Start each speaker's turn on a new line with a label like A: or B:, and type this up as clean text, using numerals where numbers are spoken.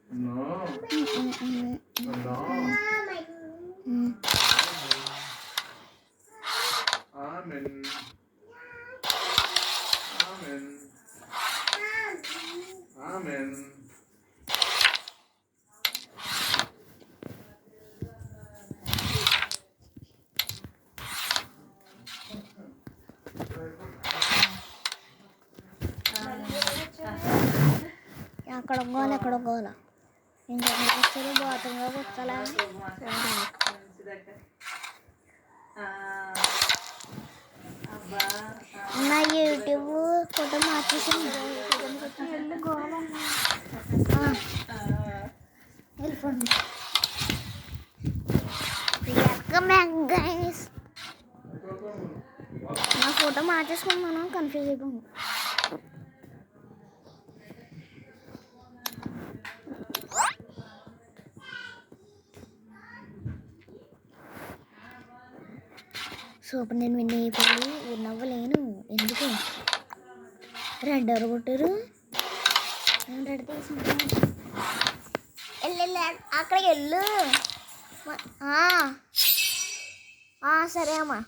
A: No. No. Amen. Amen. Amen.
B: అక్కడ గోల ఎక్కడ గోల ఇంకా వచ్చారు బాత్రూంలోకి వచ్చాలా నా యూట్యూబ్ ఫోటో మార్చేసింది వెళ్ళిపోండి వెల్కమ్ బ్యాక్ గైస్ నా ఫోటో మార్చేసుకున్నాను కన్ఫ్యూజ్ అయిపోయింది సూపర్ నేను విన్ అయిపోయి నవ్వలేను ఎందుకు రెడ్ ఎవరు కొట్టారు నేను రెడ్ తీసుకుంటాను వెళ్ళు అక్కడికి వెళ్ళు సరే అమ్మా